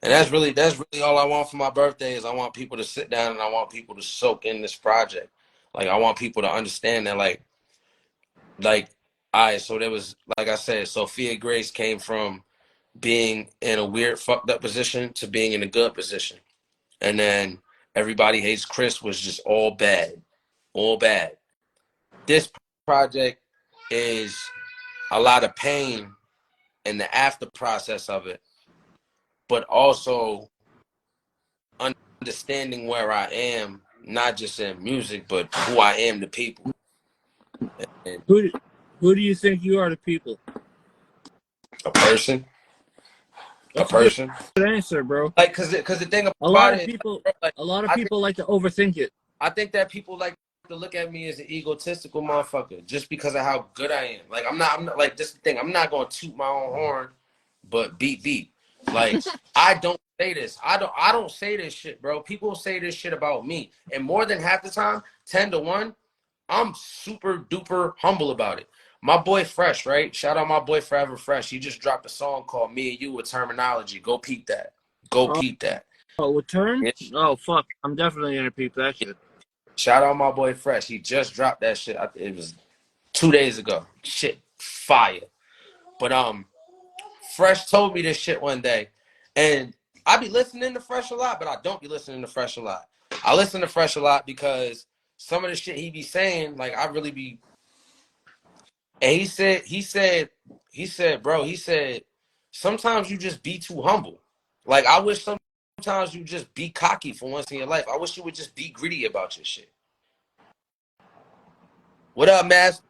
And that's really all I want for my birthday is I want people to sit down and I want people to soak in this project. Like I want people to understand that all right, so there was, like I said, Sophia Grace came from being in a weird fucked up position to being in a good position. And then Everybody Hates Chris was just all bad. All bad. This project is a lot of pain in the after process of it, but also understanding where I am, not just in music, but who I am to people. And Who do you think you are to people? a person. That's A person. a good answer, bro. Like, cause the thing about A lot of it, people, like, like to overthink it. I think that people like to look at me as an egotistical motherfucker just because of how good I am. Like I'm not like this is the thing. I'm not gonna toot my own horn, but beat. Like I don't say this. I don't say this shit, bro. People say this shit about me, and more than half the time, 10-1, I'm super duper humble about it. My boy Fresh, right? Shout out my boy Forever Fresh. He just dropped a song called "Me and You" with Terminology. Go peep that. Go peep that. Oh, with Turn? Yeah. Oh, fuck. I'm definitely gonna peep that shit. Shout out my boy Fresh. He just dropped that shit. It was 2 days ago. Shit, fire. But Fresh told me this shit one day, and I be listening to Fresh a lot, but I don't be listening to Fresh a lot. I listen to Fresh a lot because some of the shit he be saying, like I really be. And he said, bro, sometimes you just be too humble. Like I wish sometimes you just be cocky for once in your life. I wish you would just be gritty about your shit. What up, Master?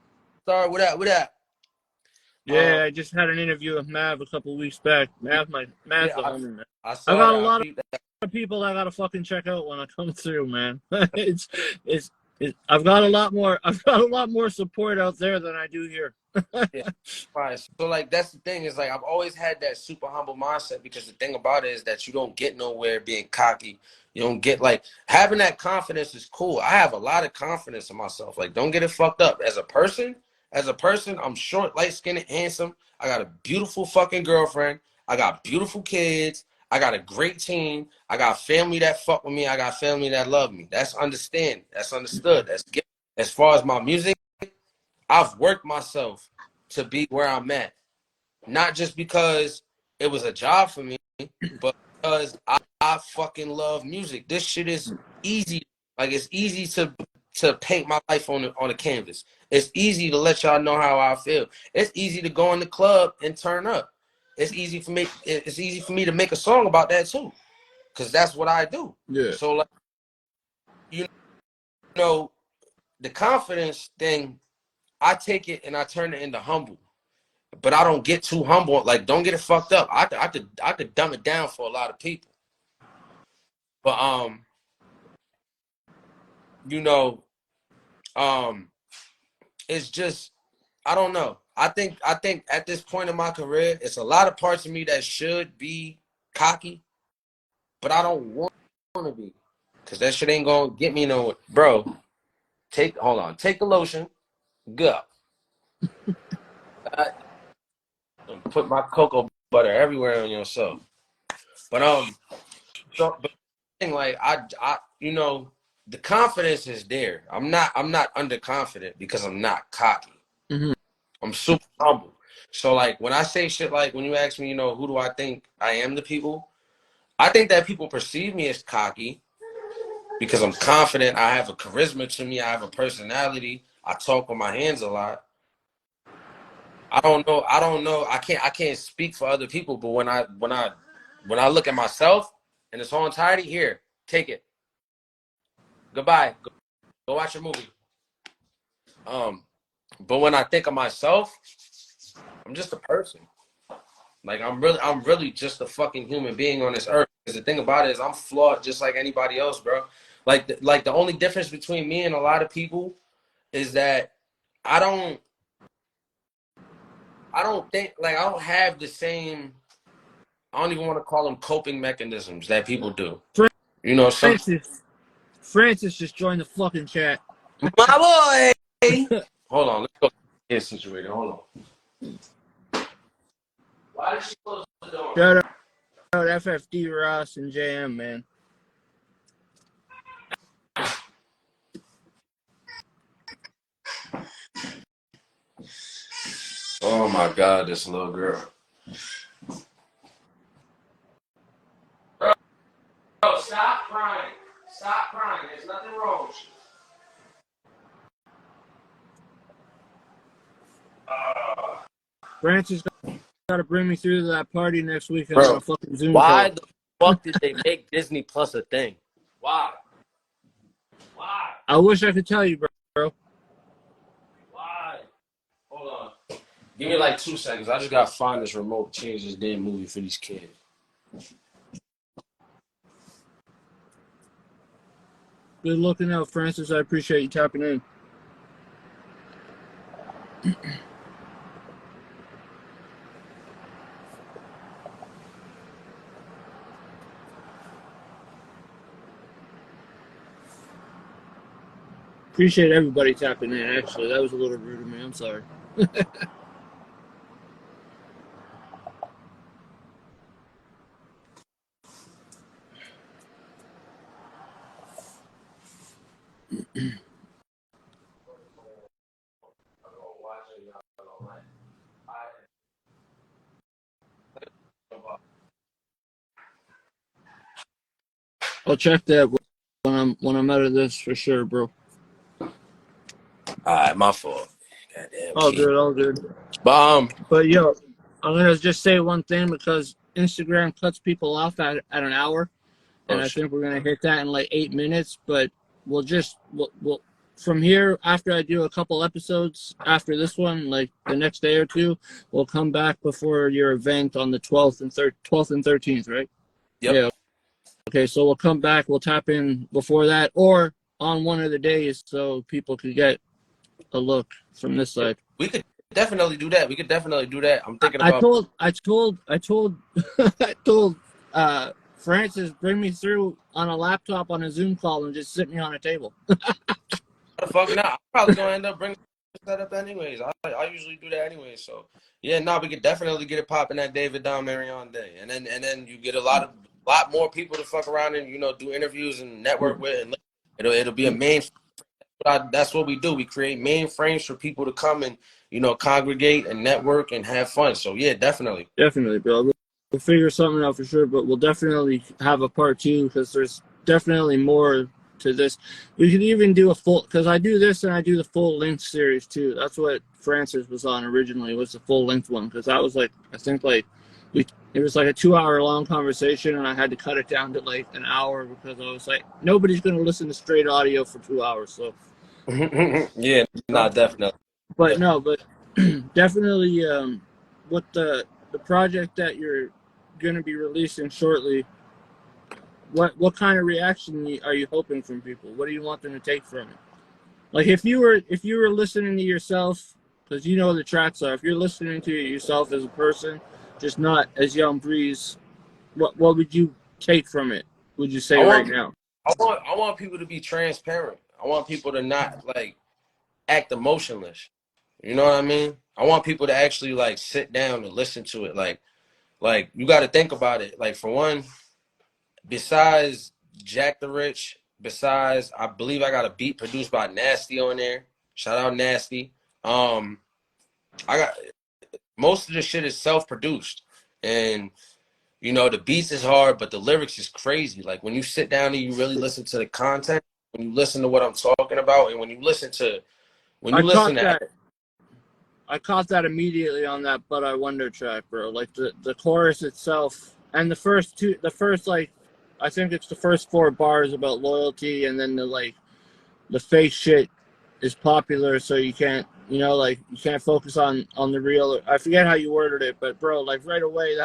What up? Yeah, I just had an interview with Mav a couple weeks back. Mav's the homie, man. I I saw got that. a lot of people I gotta fucking check out when I come through, man. I've got a lot more support out there than I do here. Yeah, fine. So like that's the thing is like I've always had that super humble mindset because the thing about it is that you don't get nowhere being cocky. You don't get like having that confidence is cool. I have a lot of confidence in myself. Like don't get it fucked up. As a person, I'm short, light skinned, handsome. I got a beautiful fucking girlfriend. I got beautiful kids. I got a great team. I got family that fuck with me. I got family that love me. That's understand. That's understood. That's good. As far as my music, I've worked myself to be where I'm at. Not just because it was a job for me, but because I fucking love music. This shit is easy. Like it's easy to paint my life on a canvas. It's easy to let y'all know how I feel. It's easy to go in the club and turn up. It's easy for me to make a song about that too. Cause that's what I do. Yeah. So like you know, the confidence thing, I take it and I turn it into humble. But I don't get too humble. Like, don't get it fucked up. I could dumb it down for a lot of people. But you know, it's just, I don't know. I think at this point in my career, it's a lot of parts of me that should be cocky, but I don't want to be, because that shit ain't gonna get me nowhere. Bro, hold on, take the lotion, go. Put my cocoa butter everywhere on yourself. But but like you know, the confidence is there. I'm not underconfident because I'm not cocky. Mm-hmm. I'm super humble. So like when I say shit, like when you ask me, you know, who do I think I am to people? I think that people perceive me as cocky because I'm confident. I have a charisma to me. I have a personality. I talk with my hands a lot. I don't know. I can't speak for other people, but when I look at myself in its whole entirety, here, take it. Goodbye. Go watch your movie. But when I think of myself, I'm just a person. Like I'm really just a fucking human being on this earth. Because the thing about it is I'm flawed just like anybody else, bro. Like the only difference between me and a lot of people is that I don't think, like, I don't have the same, I don't even want to call them coping mechanisms that people do. You know, Francis just joined the fucking chat. My boy. Hold on, let's go get situated. Hold on. Why did she close the door? Shout out FFD Ross and JM, man. Oh my God, this little girl. Bro, stop crying. Stop crying. There's nothing wrong with you. Francis got to bring me through to that party next weekend Bro, on a fucking Zoom why call. the fuck did they make Disney Plus a thing? Why? Why? I wish I could tell you, bro. Why? Hold on. Give me like 2 seconds. I just gotta find this remote, change this damn movie for these kids. Good looking out, Francis. I appreciate you tapping in. Appreciate everybody tapping in, actually. That was a little rude of me. I'm sorry. I'll check that when I'm out of this for sure, bro. Alright, my fault. Goddamn. All good. But yo, I'm gonna just say one thing because Instagram cuts people off at an hour, and I think we're gonna hit that in like 8 minutes. But we'll from here, after I do a couple episodes after this one, like the next day or two, we'll come back before your event on the 12th and 13th, right? Yep. Yeah. Okay, so we'll come back. We'll tap in before that, or on one of the days, so people could get a look from this side. We could definitely do that. I'm thinking about. I told Francis, bring me through on a laptop on a Zoom call and just sit me on a table. Fuck not. I'm probably gonna end up bringing that up anyways. I usually do that anyway. So yeah, we could definitely get it popping that David Don Marion day, and then you get a lot more people to fuck around and do interviews and network with, and it'll be a main. That's what we do. We create mainframes for people to come and congregate and network and have fun. So yeah, definitely, bro. We'll figure something out for sure, but we'll definitely have a part 2 because there's definitely more to this. We could even do a full, because I do this and I do the full length series too. That's what Francis was on originally, was the full length one, because that was like, I think like it was like a 2 hour long conversation, and I had to cut it down to like an hour because I was like, nobody's gonna listen to straight audio for 2 hours. So, Yeah, not definitely. but no, but definitely, what the project that you're gonna be releasing shortly. What kind of reaction are you hoping from people? What do you want them to take from it? Like if you were listening to yourself, because you know the tracks are. If you're listening to yourself as a person, just not as Young Breeze, what would you take from it? Would you say I right want now? I want people to be transparent. I want people to not like act emotionless. You know what I mean? I want people to actually like sit down and listen to it. Like you got to think about it. Like for one, besides Jack the Rich, besides I believe I got a beat produced by Nasty on there. Shout out Nasty. I got most of the shit is self-produced, and you know the beats is hard, but the lyrics is crazy. Like when you sit down and you really listen to the content, when you listen to what I'm talking about, and when you listen to I caught that. I caught that immediately on that "But I Wonder" track, bro. Like the chorus itself and the first like, I think it's the first 4 bars about loyalty, and then the fake shit is popular, so you can't, like you can't focus on the real. I forget how you worded it, but bro, like right away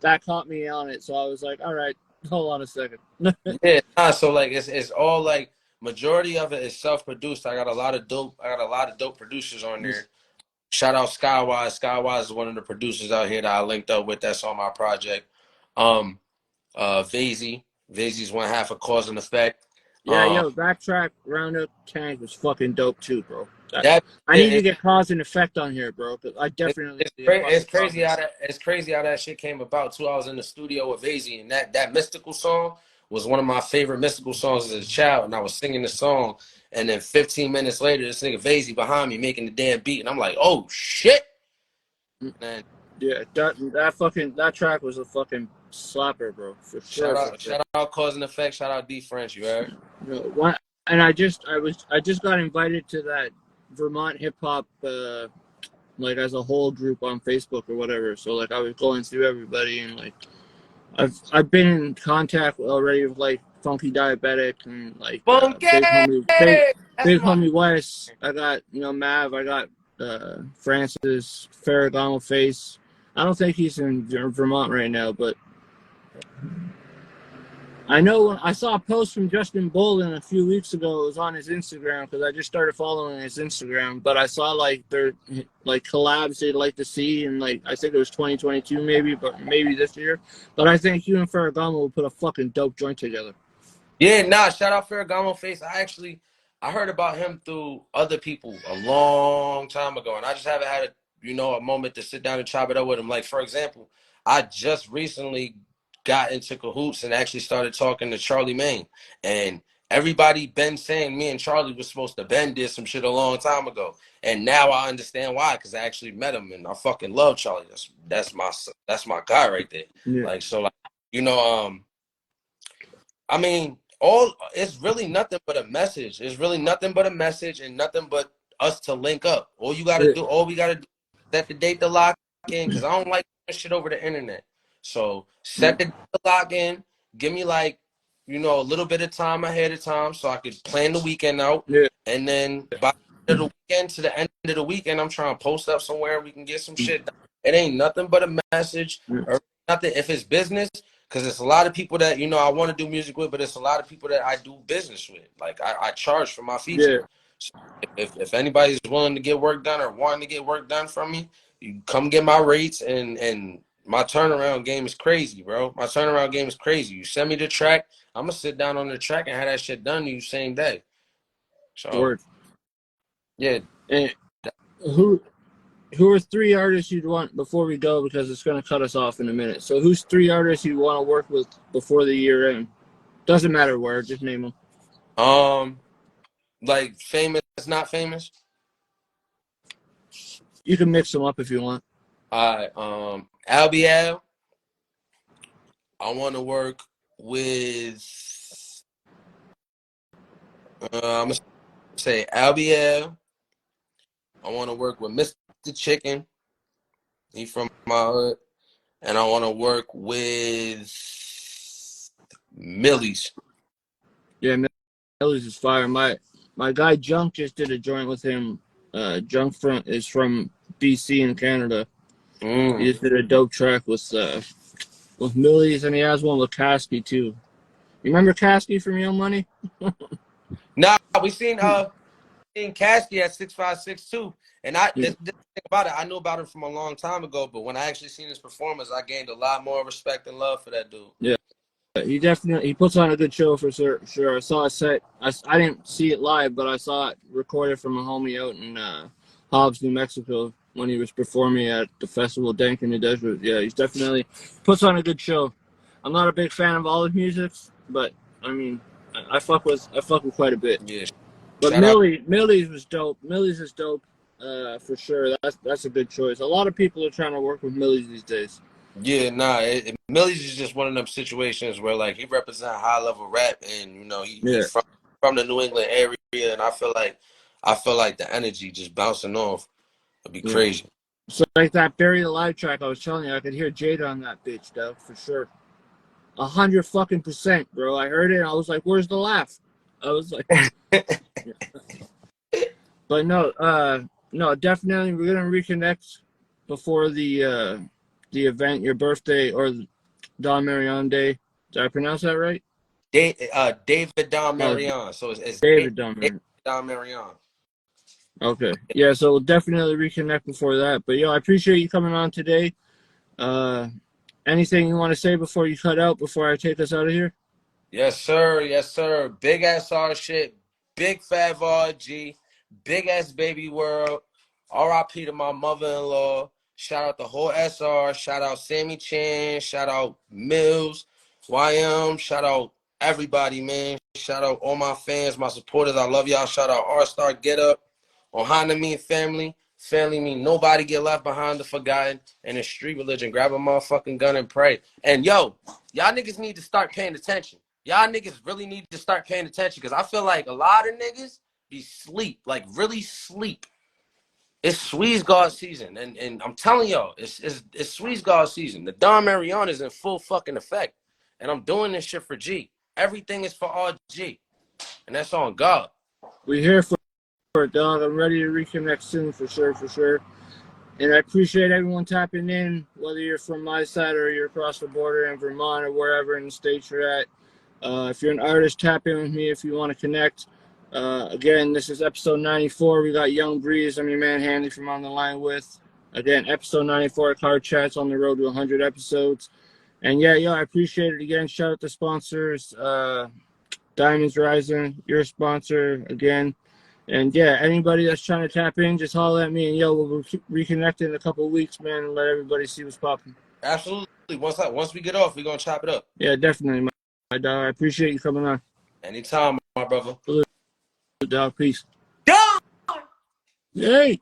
that caught me on it. So I was like, all right, hold on a second. Yeah, so like it's all like majority of it is self-produced. I got a lot of dope producers on there. Shout out Skywise. Skywise is one of the producers out here that I linked up with that's on my project. Um Vasey. Vasey's one half of Cause and Effect. Yeah, Um yo, that track Roundup Tank was fucking dope too, bro. that I need to it, get Cause and Effect on here, bro, because I definitely need to get it's fucking Cause crazy and how Effect. that shit came about too. I was in the studio with Vasey, and that mystical song was one of my favorite mystical songs as a child, and I was singing the song, and then 15 minutes later, this nigga Vasey behind me making the damn beat, and I'm like, oh shit, man. Yeah, that track was a fucking slapper, bro, for sure, for sure. Shout out Cause and Effect, shout out D French, you heard? And I just got invited to that Vermont hip hop like as a whole group on Facebook or whatever. So like I was going through everybody, and like I've been in contact already with like Funky Diabetic and like Funky! That's Big my Homie West. I got Mav. I got Francis Ferragamo Face. I don't think he's in Vermont right now, but I know when I saw a post from Justin Bolin a few weeks ago. It was on his Instagram because I just started following his Instagram. But I saw like their like collabs they'd like to see, and like I think it was 2022 maybe, but maybe this year. But I think you and Ferragamo will put a fucking dope joint together. Yeah, nah, shout out Ferragamo Face. I heard about him through other people a long time ago, and I just haven't had a moment to sit down and chop it up with him. Like for example, I just recently got into cahoots and actually started talking to Charlie Maine, and everybody been saying me and Charlie was supposed to been did some shit a long time ago, and now I understand why because I actually met him and I fucking love Charlie. That's my guy right there. Yeah, Like so, like you know, I mean, all it's really nothing but a message. It's really nothing but a message and nothing but us to link up. yeah, All we gotta do, set the date to lock in, because I don't like shit over the internet. So yeah, set the date to lock in. Give me like, a little bit of time ahead of time so I could plan the weekend out. yeah. And then by the end of the weekend to the end of the weekend, I'm trying to post up somewhere and we can get some shit done. It ain't nothing but a message or nothing. If it's business, because it's a lot of people that I want to do music with, but it's a lot of people that I do business with. Like I charge for my Yeah. feature. So if anybody's willing to get work done or wanting to get work done from me, you come get my rates, and my turnaround game is crazy, bro. My turnaround game is crazy. You send me the track, I'm gonna sit down on the track and have that shit done to you same day. So Word. yeah. And who who are 3 artists you'd want before we go, because it's gonna cut us off in a minute. So who's 3 artists you want to work with before the year end? Doesn't matter where, just name them. Like famous, not famous. You can mix them up if you want. Albiel. I want to work with. I'm gonna say Albiel. I want to work with Mr. Chicken. He from my hood. and I want to work with Millie's. Yeah, Millie's is fire. My guy Junk just did a joint with him. Junk is from BC in Canada. He just did a dope track with Millie's, and he has one with Kasky too. You remember Kasky from Young Money? Nah, we seen Kasky at 6'5", 6'2", and this thing about it, I knew about him from a long time ago, but when I actually seen his performance, I gained a lot more respect and love for that dude. Yeah. He puts on a good show for sure. I saw a set. I didn't see it live, but I saw it recorded from a homie out in Hobbs, New Mexico, when he was performing at the festival Dank in the Desert. Yeah, he's definitely puts on a good show. I'm not a big fan of all his music, but I mean, I fuck with quite a bit. Yeah. But Millie's was dope. Millie's is dope, for sure. That's a good choice. A lot of people are trying to work with Millie's these days. Yeah, nah. Millie's is just one of them situations where like he represents high level rap, and you know he's from the New England area, and I feel like the energy just bouncing off would be crazy. So like that Buried Alive track I was telling you, I could hear Jada on that bitch, though, for sure. 100%, bro. I heard it and I was like, "Where's the laugh?" I was like, but no, definitely we're gonna reconnect before the event, your birthday or Don Marion Day. Did I pronounce that right? David Don Marion. So it's David Don Marion. Okay. Yeah, so we'll definitely reconnect before that. But I appreciate you coming on today. Anything you want to say before you cut out, before I take us out of here? Yes, sir. Yes, sir. Big ass R shit. Big fat RG. Big ass baby world. RIP to my mother-in-law. Shout out the whole SR. Shout out Sammy Chan. Shout out Mills. YM. Shout out everybody, man. Shout out all my fans, my supporters. I love y'all. Shout out R-Star Get Up. On Hanley mean family. Family mean nobody get left behind or forgotten. And in street religion, grab a motherfucking gun and pray. And y'all niggas need to start paying attention. Y'all niggas really need to start paying attention, because I feel like a lot of niggas be sleep, like really sleep. It's Squeeze God season, and I'm telling y'all, it's Squeeze God season. The Don Marion is in full fucking effect, and I'm doing this shit for G. Everything is for all G, and that's on God. We're here for it, dog. I'm ready to reconnect soon, for sure. And I appreciate everyone tapping in, whether you're from my side or you're across the border in Vermont or wherever in the States you're at. If you're an artist, tap in with me if you want to connect. Again, this is episode 94. We got Young Breeze. I'm your man, Hanley, from On the Line With. Again, episode 94, Car Chats, on the road to 100 episodes. And I appreciate it again. Shout out to sponsors. Diamonds Rising, your sponsor, again. And anybody that's trying to tap in, just holler at me, and we'll reconnect in a couple of weeks, man, and let everybody see what's popping. Absolutely. Once we get off, we're gonna chop it up. Yeah, definitely, my dog. I appreciate you coming on. Anytime, my brother. Salute, dog. Peace. Dog! Yay!